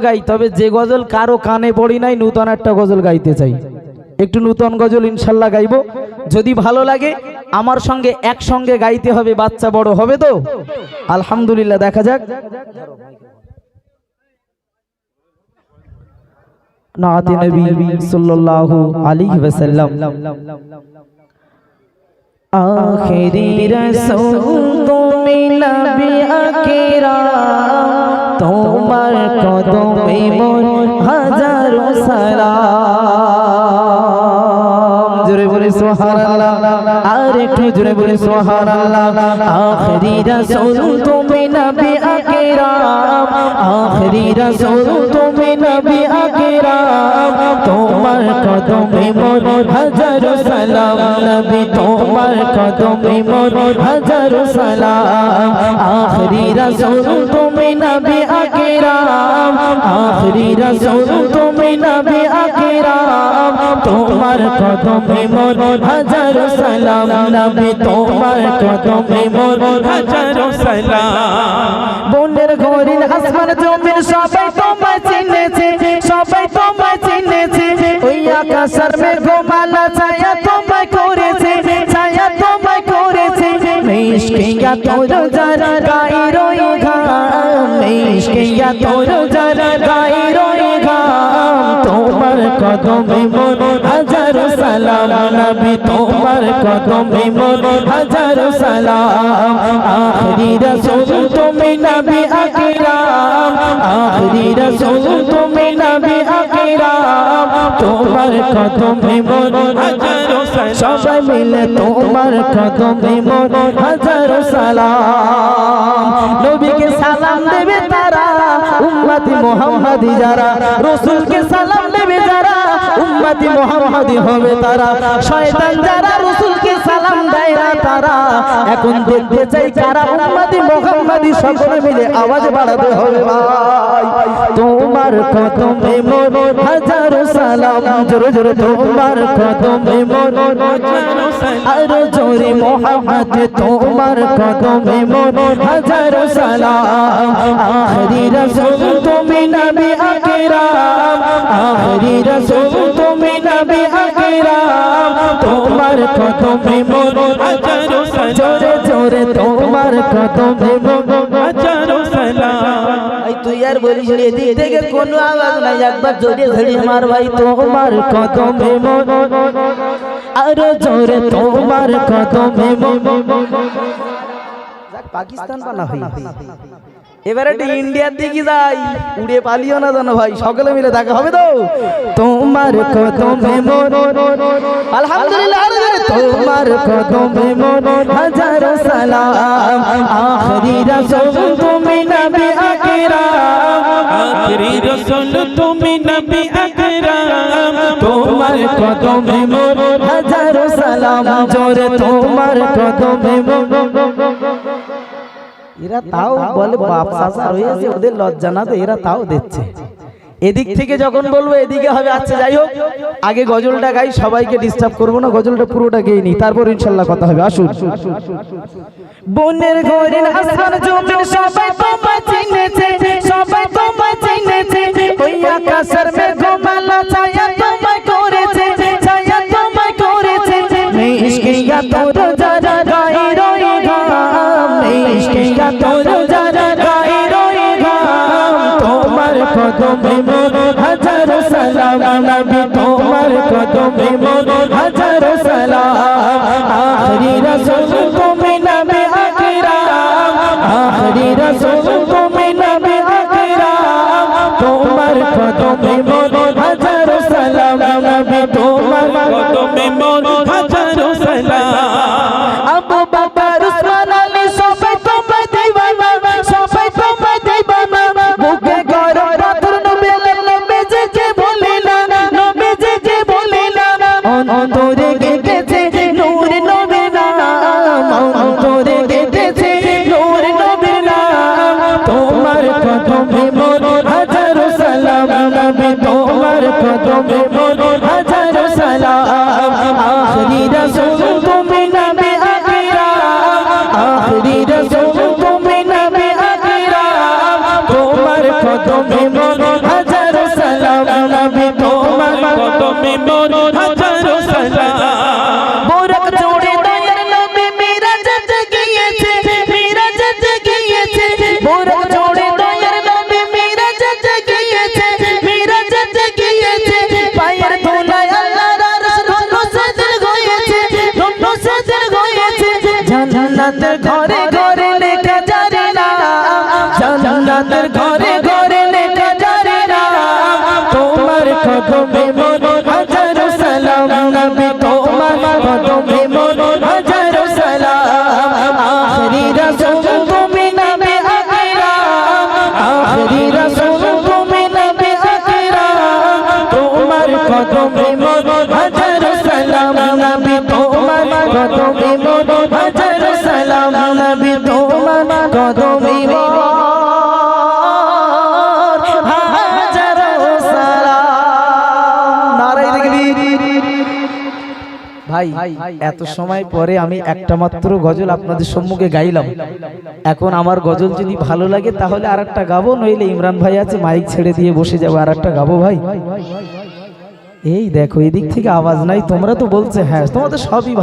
গাই, তবে যে গজল কারো কানে পড়ি নাই নূতন একটা গজল গাইতে চাই। একটু নূতন গজল ইনশাল্লাহ গাইবো, যদি ভালো লাগে আমার সঙ্গে একসঙ্গে গাইতে হবে। বাচ্চা বড় হবে তো আলহামদুলিল্লাহ, দেখা যাক। নাতে নবী সাল্লাল্লাহু আলাইহি ওয়াসাল্লাম। আখিরি রাসূল তুমি নবী আকরাম, তোমার কদমে মোর হাজারো সালাম। জোরে বলে সুবহানাল্লাহ, আর একটু জোরে বলে সুবহানাল্লাহ। আখিরি রাসূল তুমি নবী আকরাম, আখিরি রাসূল তুমি নবী আকরাম, তোমার কদমে মোর হাজারো সালাম। নবী তোমার কদমে মোর হাজারো সালাম। আখিরি রাসূল তুমি নবী আকরাম, আখিরি রাসূল তুমি নবী আকরাম, তোমার কদমে মোর হাজারো সালাম। নবী তোমার কদমে মোর হাজারো সালাম। বনের ঘরের আসমান জমিন সবাই তোমায় চিনেছে, সবাই তোমায় চিনেছে। ওই আকাশের মেঘমালা ছায়া তোমায় করেছে, ছায়া তোমায় করেছে। মিশকিয়া তোর যারা গায়ে রই ঘাম, মিশকিয়া তোর যারা গায়ে রই ঘাম, তোমার কদমে মোর হাজারো সালাম। নবী তোমার কদমে মোর হাজারো সালাম। আখিরি রাসূল তুমি নবী আকরাম, আখিরি রাসূল তুমি নবী আকরাম, তোমার কদমে মোর হাজারো সালাম। সবাই মিলে তোমার কদমে মোর হাজারো সালাম। নবীকে সালাম দেবে তারা উম্মতি মুহাম্মাদি যারা, রাসূলকে সালাম দেবে যারা উম্মতি মুহাম্মাদি হবে তারা। শয়তান যারা রাসূলকে সালাম দেয় না তারা, এখন দেখতে চাই কারা উম্মতি মুহাম্মাদি। সকলে মিলে আওয়াজ বাড়াতে হবে ভাই। তোমার কদমে মোর হাজারো সালাম। জোরে জোরে তোমার কদমে মোর হাজারো সালাম। আরো জোরে মুহাম্মদ তোমার কদমে মোর হাজারো সালাম। আখিরি রাসূল তুমি নবী আকরাম, আখিরি রাসূল তুমি নবী আকরাম, তোমার কদমে মোর হাজারো সালাম। জোরে জোরে তোমার কদমে মোর হাজারো সালাম। এই তুই আর বলিস রে, এদিক থেকে কোনো আওয়াজ নাই, একবার জোরে ধরে মার ভাই। তোমার কদমে মোর আরো জোরে তোমার কদমে মোর। পাকিস্তান বানা হই, এবারে ইন্ডিয়ার দিকে যাই, উড়ে পালিও না জানো ভাই। সকলে মিলে দেখা হবে তো। তোমার কদমে মোর আলহামদুলিল্লাহ, তোমার কদমে মোর হাজারো সালাম। আখিরি রাসূল তুমি নবী আকরাম, আখিরি রাসূল তুমি নবী আকরাম, তোমার কদমে মোর হাজারো সালাম। জোরে তোমার কদমে মোর। এরা তাও বলে বাপ চাচা হয়েছে, ওদের লজ্জা না তো, এরা তাও দিচ্ছে। এদিক থেকে যখন বলবো এদিকে হবে। আচ্ছা যাই হোক, আগে গজলটা গাই, সবাইকে ডিস্টার্ব করবো না। গজলটা পুরোটা গেয়ে নি, তারপর ইনশাল্লাহ কথা হবে। আসুন। বনের ঘরের আসমান জমিন সবাই তোমায় চিনেছে, সবাই তোমায় চিনেছে। ওই আকাশের মেঘমালা ছায়া তোমায় করেছে, ছায়া তোমায় করেছে। মিশকিয়া তোর যারা গায়ে রই ঘাম, মিশকিয়া তোর যারা গায়ে রই ঘাম, তোমার কদমে মোর হাজারো সালাম। নবী তোমার কদমে মোর হাজারো সালাম। আখিরি রাসূল তুমি নবী আকরাম, আখিরি রাসূল তুমি নবী আকরাম, তোমার কদমে মোর হাজারো সালাম। নবী তোমার কদমে মোর হাজারো সালাম। আবু বকর উসমান আলী সবাই তোমায় দিওয়ানা, সবাই তোমায় দিওয়ানা। বুকে গরম পাথর নবেলে নবেজে যে বলে না, নবেজে যে বলে না। অন্তরে গেঁথেছে নূর নবীর নাম, অন্তরে গেঁথেছে নূর নবীর নাম। তোমার কদমে মোর হাজারো সালাম। নবী তোমার কদমে মোর হাজারো সালাম। আখিরি রাসূল তুমি নবী আকরাম, আখিরি রাসূল তুমি নবী আকরাম, তোমার কদমে মোর কদমে মোর হাজারো সালাম বুরক জোড়ে দয়ার নবী মিরাজে গিয়েছে বুরক জোড়ে দয়ার নবী মিরাজে গিয়েছে পায়ের ধুলায় আল্লাহর আরশ ধন্য সাজিল হয়েছে জান্নাতের ঘরে ঘরে লেখা যারে নাম জান্নাতের ঘরে ঘরে লেখা যারে নাম তোমার কদমে মোর হাজারো সালাম নবী তোমার কদমে মোর হাজারো সালাম আখরি রাসূল তুমি নবী আকরাম আখরি রাসূল তুমি নবী আকরাম তোমার কদমে মোর হাজারো সালাম নবী তোমার কদমে মোর হাজারো সালাম নবী তোমার কদমে মোর হাজারো সালাম নারে তাকবীর ভাই এত সময় পরে আমি একটা মাত্র গজল আপনাদের সম্মুখে গাইলাম এখন আমার গজল যদি ভালো লাগে তাহলে আরেকটা গাবো নইলে ইমরান ভাই আছে মাইক ছেড়ে দিয়ে বসে যাবো আরেকটা গাবো ভাই এই দেখো এদিক থেকে আওয়াজ নাই তোমরা তো বলছে হ্যাঁ তোমাদের সবই